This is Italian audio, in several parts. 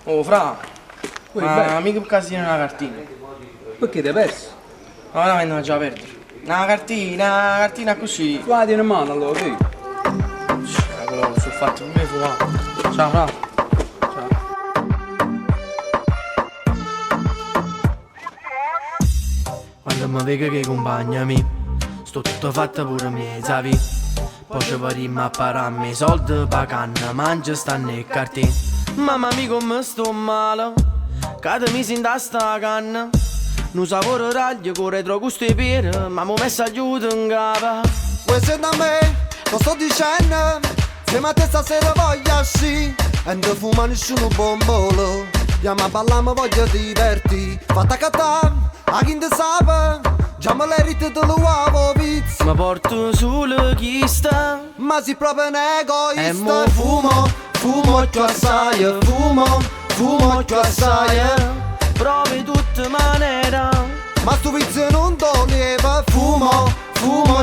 Oh, fra, Uè, ma mica un casino una cartina. perché ti hai perso? Ma veramente non già perdere. Una cartina così. Guardi in mano allora, qui. Quello sul fatto pure fumato. Ciao, fra. Ciao. Quando mi vedo che compagnami, sto tutto fatto pure me, sapi? Poi ci parimmo a pararmi i soldi pa canna, mangia stanno e cartine. Mamma mia come sto male, cade mi sento a sta canna. Non sapore raglio, corre troppo gusto e pere, ma mi messo aiuto in capo. Vuoi sentire a me? Lo sto dicendo. Se ma te stasera voglio sì. E non fuma nessuno bombolo. Andiamo a ballare, ma voglio diverti. Fatta cattare, a chi ne sa. Già me l'hai rite dello uovo pizza. Mi porto sulle chiste, Ma si proprio un e egoista. mo fumo più assai, fumo più assai. Provi tutte maniere, Ma sto vizio non doleva. fumo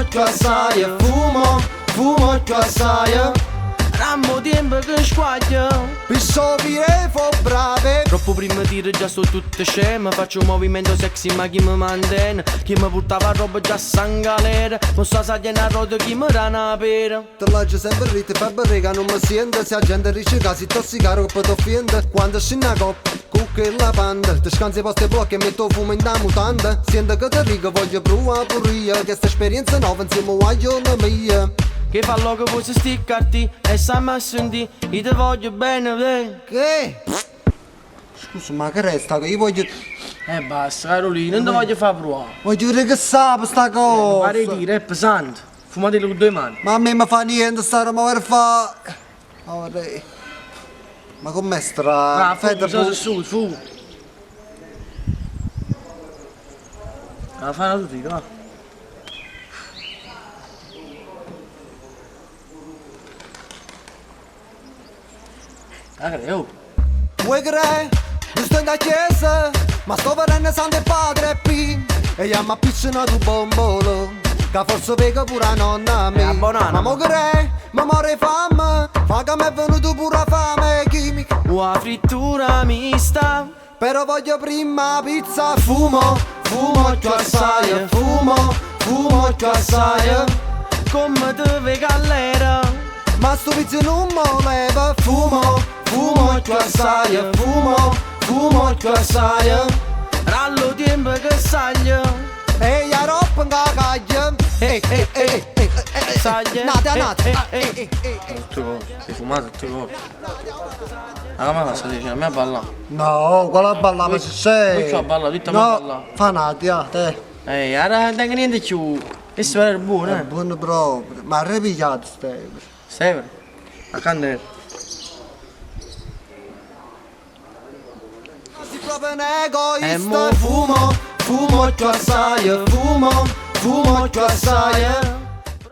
più assai, fumo più assai. Rammo tempo che squaglio, Pissovi e fo brave. troppo prima tiro già sto tutte sceme. Faccio un movimento sexy ma chi mi mantiene? Chi mi portava roba già sangalera. Non so se viene a roto chi mi rana pera. Te l'ho sempre rite per barriga non mi sente. Se la gente dice che si tossicare che poi ti offende. Quando scende una coppa, cucca e la panda. Ti scansi i posti blocchi e metto fumo in da mutanda. Sento che ti riga voglio provare pure io. Che sta esperienza nuova insieme a giorno mia. Che fa logo voi si sticcarti e sa ma senti, io ti voglio bene, beh. Che? Scusa ma che resta? Che io voglio Basta Carolina, non ti voglio far provare. Voglio dire che sa per sta cosa. Pare di dire, è pesante. Fumatelo con due mani. Ma a me mi fa niente stare a muovere fa. Vorrei. Ma com'è stra? Fai su, fu. La fanno tutti, va. Ah, creo. Vuoi credere? Io sto in da chiesa, ma sto venendo santo e padre P. E io mi appicciano tu bombolo, che forse vega pure a nonna mia. Ma mo crei, ma muore fame, fa che mi è venuto pure fame chimica. Una frittura mista, Però voglio prima pizza, fumo più assai, fumo più assai. Come deve gallera, ma sto vizio non mo leva. fumo più assai, fumo più assai. Rallo tempo che saglia, E io roba in cagaglia. saglia. Nate. Tutte cose, sei fumato tutte cose. La mamma sta dicendo, a me a ballare. No, quella ballava se sei. Tu ci balla, tutta me a ballare. No, fanati, te. Ora non tengo niente più. Questo era buono, È buono proprio. Ma ripigliato stai. Stai vero? A candela. Si proprio un E egoista. mo fumo più assai, fumo più assai.